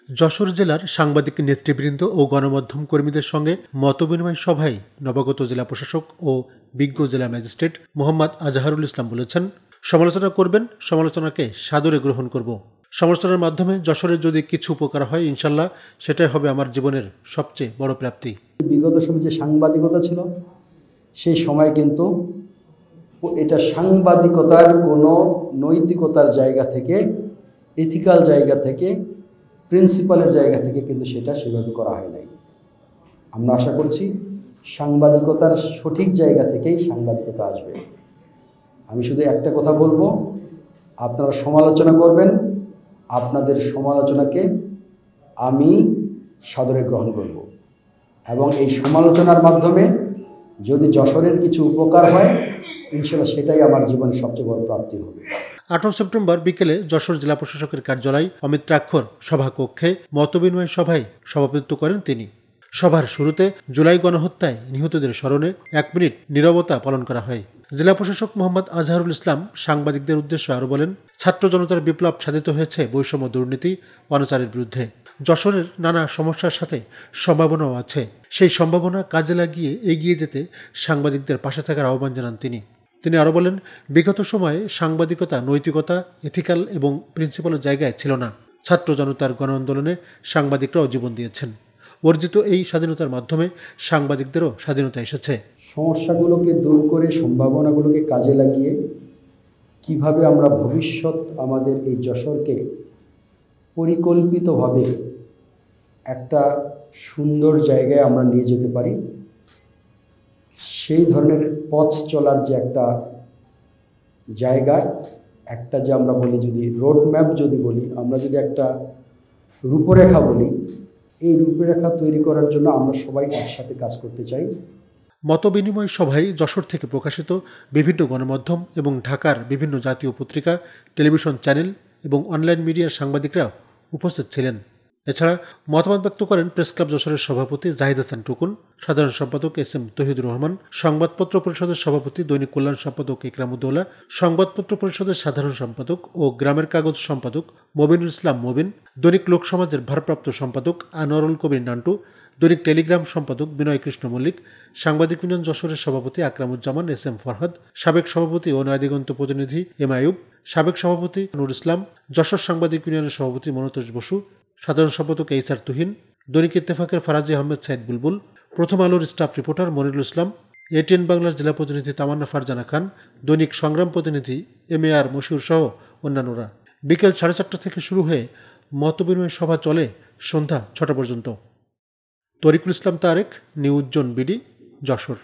যশোর জেলার সাংবাদিক নেতৃবৃন্দ ও গণমাধ্যম কর্মীদের সঙ্গে মতবিনিময় সভায় নবাগত জেলা প্রশাসক ও বিজ্ঞ জেলা ম্যাজিস্ট্রেট মোহাম্মদ আজহারুল ইসলাম বলেছেন, সমালোচনা করবেন, সমালোচনাকে সাদরে গ্রহণ করব। সমালোচনার মাধ্যমে যশোরের যদি কিছু উপকার হয়, ইনশাল্লাহ সেটাই হবে আমার জীবনের সবচেয়ে বড় প্রাপ্তি। বিগত সময় যে সাংবাদিকতা ছিল, সেই সময় কিন্তু এটা সাংবাদিকতার কোনো নৈতিকতার জায়গা থেকে, ইথিক্যাল জায়গা থেকে, প্রিন্সিপালের জায়গা থেকে কিন্তু সেটা সেভাবে করা হয় নাই। আমরা আশা করছি সাংবাদিকতার সঠিক জায়গা থেকেই সাংবাদিকতা আসবে। আমি শুধু একটা কথা বলবো, আপনারা সমালোচনা করবেন, আপনাদের সমালোচনাকে আমি সাদরে গ্রহণ করব এবং এই সমালোচনার মাধ্যমে যদি যশোরের কিছু উপকার হয়, ইনশাল্লাহ সেটাই আমার জীবনের সবচেয়ে বড় প্রাপ্তি হবে। 18 সেপ্টেম্বর বিকেলে যশোর জেলা প্রশাসকের কার্যালয় অমিত্রাক্ষর সভাকক্ষে মতবিনিময় সভায় সভাপতিত্ব করেন তিনি। সভার শুরুতে জুলাই গণহত্যায় নিহতদের স্মরণে 1 মিনিট নীরবতা পালন করা হয়। জেলা প্রশাসক মোহাম্মদ আজহারুল ইসলাম সাংবাদিকদের উদ্দেশ্যে আরও বলেন, ছাত্র জনতার বিপ্লব সাধিত হয়েছে বৈষম্য, দুর্নীতি, অনাচারের বিরুদ্ধে। যশোরের নানা সমস্যার সাথে সম্ভাবনাও আছে। সেই সম্ভাবনা কাজে লাগিয়ে এগিয়ে যেতে সাংবাদিকদের পাশে থাকার আহ্বান জানান তিনি আরও বলেন, বিগত সময়ে সাংবাদিকতা নৈতিকতা, এথিক্যাল এবং প্রিন্সিপালের জায়গায় ছিল না। ছাত্র জনতার গণ আন্দোলনে সাংবাদিকরাও জীবন দিয়েছেন। অর্জিত এই স্বাধীনতার মাধ্যমে সাংবাদিকদেরও স্বাধীনতা এসেছে। সমস্যাগুলোকে দূর করে সম্ভাবনাগুলোকে কাজে লাগিয়ে কিভাবে আমরা ভবিষ্যৎ আমাদের এই যশোরকে পরিকল্পিতভাবে একটা সুন্দর জায়গায় আমরা নিয়ে যেতে পারি, সেই ধরনের পথ চলার যে একটা জায়গা, একটা যে আমরা বলি, যদি রোড ম্যাপ যদি বলি, আমরা যদি একটা রূপরেখা বলি, এই রূপরেখা তৈরি করার জন্য আমরা সবাই একসাথে কাজ করতে চাই। মতবিনিময় সভায় যশোর থেকে প্রকাশিত বিভিন্ন গণমাধ্যম এবং ঢাকার বিভিন্ন জাতীয় পত্রিকা, টেলিভিশন চ্যানেল এবং অনলাইন মিডিয়ার সাংবাদিকরা উপস্থিত ছিলেন। এছাড়া মতামত ব্যক্ত করেন প্রেস ক্লাব যশোরের সভাপতি জাহিদ হাসান টুকুন, সাধারণ সম্পাদক এস.এম. তৌহিদুর রহমান, সংবাদপত্র পরিষদের সভাপতি, দৈনিক কল্যাণ সম্পাদক ইকরামুদ্দৌলা, সংবাদপত্র পরিষদের সাধারণ সম্পাদক ও গ্রামের কাগজ সম্পাদক মবিনুল ইসলাম মবিন, দৈনিক লোকসমাজের ভারপ্রাপ্ত সম্পাদক আনোয়ারুল কবির নান্টু, দৈনিক টেলিগ্রাম সম্পাদক বিনয় কৃষ্ণ মল্লিক, সাংবাদিক ইউনিয়ন যশোরের সভাপতি আকরামুজ্জামান এস.এম. ফরহাদ, সাবেক সভাপতি ও নয়াদিগন্ত প্রতিনিধি এম আয়ুব, সাবেক সভাপতি নুর ইসলাম, যশোর সাংবাদিক ইউনিয়নের সভাপতি মনতোষ বসু, সাধারণ সম্পাদক এইচ.আর. তুহিন, দৈনিক ইত্তেফাকের ফারাজি আহমেদ সাইদ বুলবুল, প্রথম আলোর স্টাফ রিপোর্টার মনিরুল ইসলাম, এটিএন বাংলার জেলা প্রতিনিধি তামান্না ফারজানা খান, দৈনিক সংগ্রাম প্রতিনিধি এম.এ.আর. মশিউর সহ অন্যান্যরা। বিকেল 4:30 থেকে শুরু হয়ে মতবিনিময় সভা চলে সন্ধ্যা 6টা পর্যন্ত। Tarikul Islam Tarek, news zone BD, Jessore.